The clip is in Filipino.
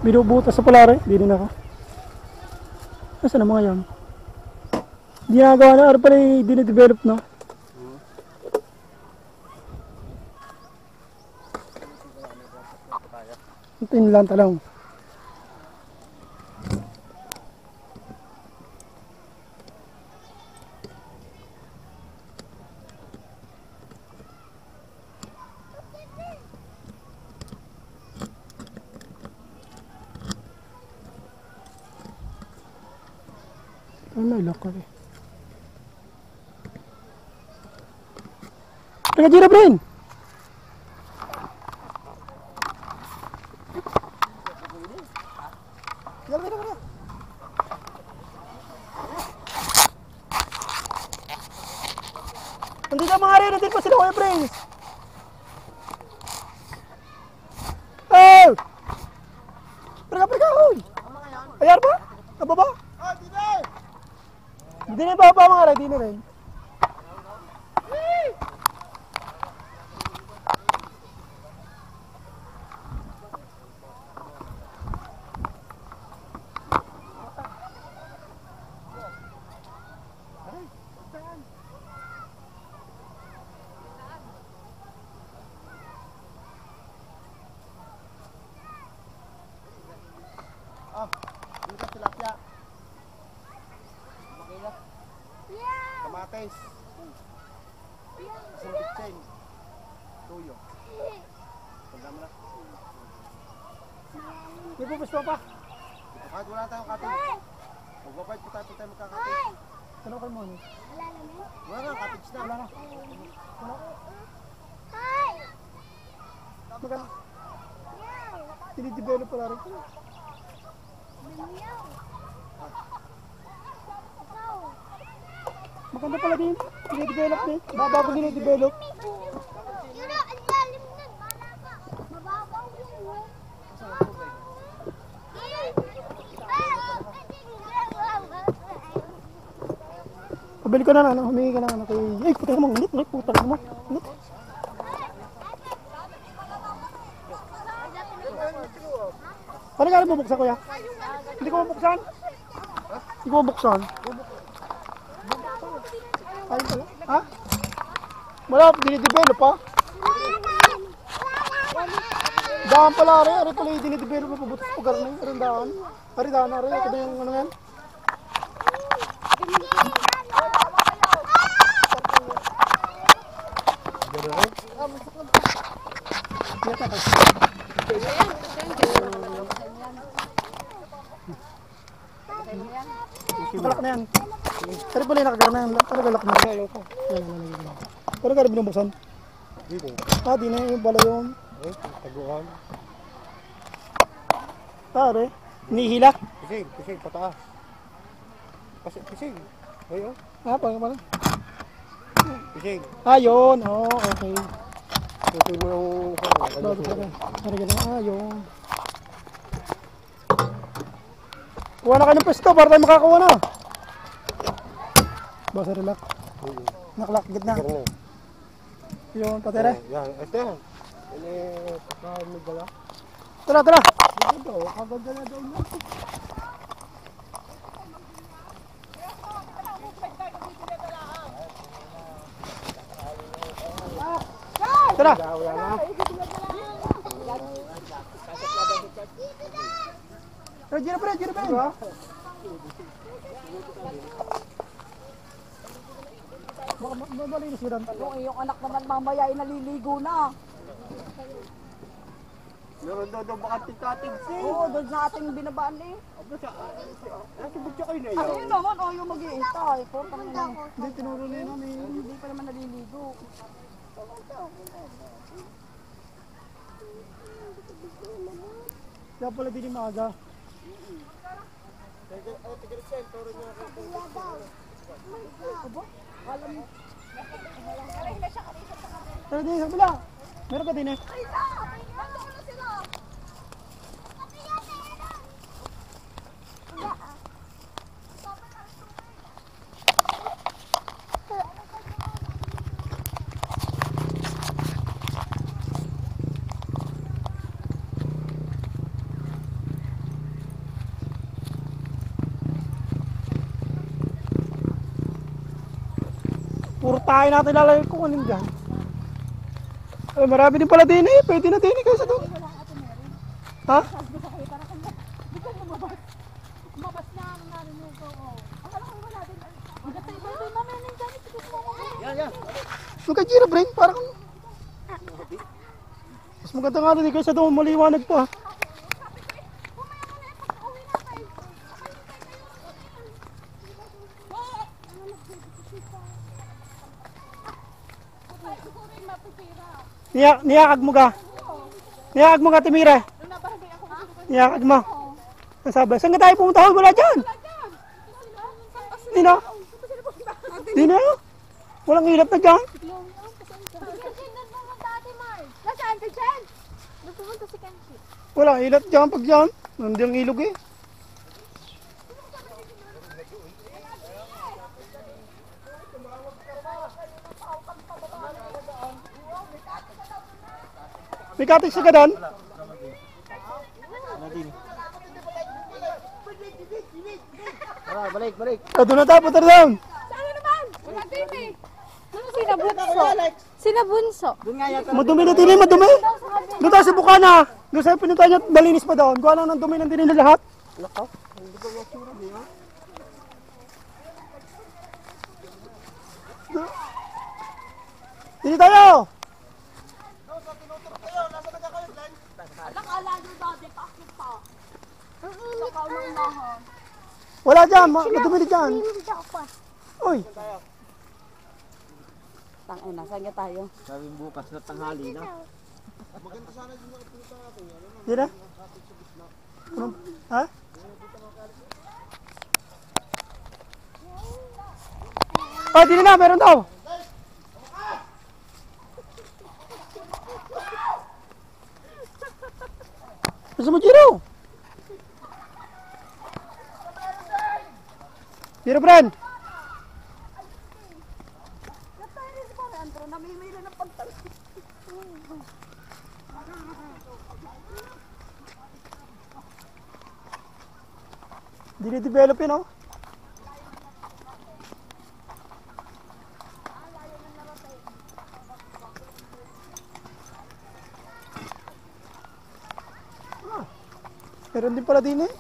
Binubutas sa palare. Hindi din ako. Nasaan na mga yan? Ginagawa na. Ano pala yung dinidevelop no? Ito yung lang talong. May lock kami. Teka, Jira, Brin! Hindi ka mga rin, nandun pa sila Kuya Prince! Oh! Preka, huy! Ayar ba? Kababa? Hindi na ba mga rin, hindi na rin. Dito tilapia. Makila. Kamatis. Isang bitchin. Tuyo. Tanda mo na. May pupus pa pa. Kahit wala tayong cottage. Magbabait ko tayo magkakottage. Ano kayo mo? Wala nga, cottage na. Wala na. Maganda. Dinidevelop pala rin. Maganda pala din. Dinidevelop din. Bago dinidevelop. Pabili ka na ano, humingi ka na ano kay... Ay, puta mo, ngunit, puta mo. Ngunit. Paano ka rin bubuksan, kuya? Hindi ko bubuksan? Hindi ko bubuksan? Ayun pala. Ha? Wala, dinidevelop pa? Daan pala rin, ari pala yung dinidevelop na pabutas pa garnay. Arin daan. Ari daan, ari. Ito ba yung ano yan? Nakalak na yan. Pero pala yung nakagar na yan. Pero galak na. Pero ka rin binubuksan? Dito. Ah, di na yung bala yung... Taguan. Pare, nihila. Pising, pataas. Pising. Ayun. Ah, paano? Pising. Ah, yun. Oh, okay. Pising mo yung... Bago pa rin. Parang ah, yun. Kuha na kayo ng pwesto para tayo makakuha na. Basta relax. Nakalak, gitna. Yun, patere. Yan, ito yan. Ini, pagkain mo gala. Tara. Ito, kaganda na daw na. Tara. Jira pa. Mabalinis yun. Yung anak naman mamaya ay naliligo na. Meron daw bakit cottage eh. Oo, doon sa ating binabaan eh. Ito butya kayo na yun. Ayun naman, ayaw mag-iintay. Portang na. Hindi, tinuro na yun namin. Hindi pa naman naliligo. Kaya pala din yung maaga. Pero din, sabi lang. Meron ka din eh. Puro tayo natin lalagay kung anong dyan. Ay, marami din pala din eh. Pwede na din eh kaysa doon. Ha? Mabas na ang narinig ko. Akala ko wala din. Magatay ba ito? Mamaya na yung gamit. Yan. Yung kay Gira Brain, parang... Mas maganda nga rin eh kaysa doon. Maliwanag pa. Niyakag mo ka. Niyakag mo ka, Timira. Niyakag mo. Nasabi, saan ka tayo pumunta? Wala dyan. Di na. Di na. Walang ilap na dyan. Nasaan ka dyan? Nagpupunta si Kenshi. Walang ilap dyan pag dyan. Nandiyan ilog eh. May katis ka doon? Balik. Doon na tayo, punta na doon. Saan naman? Wala din eh. Ano sinabunso? Sinabunso. Doon nga yata. Madumi na din eh, madumi. Doon tayo sa Bukana. Doon sa pinunta niya, malinis pa doon. Gawa lang ng dumi ng dinin lahat. Lakaw. Hindi ko masura niya. Dito tayo. Nakala nyo dati, pakit pa. Ang init pa. Unahan. Wala dyan, madumi na dyan. Uy, Tangina, saan ka tayo? Sabi bukas na tanghali na. di na. Ha? Oh, di na, meron daw. Gusto mo, Jiro? Jiro, friend. Natayo si Pare Andro, namimili ng pagtalo. Dinidevelop yun, oh. Meron din pala din eh.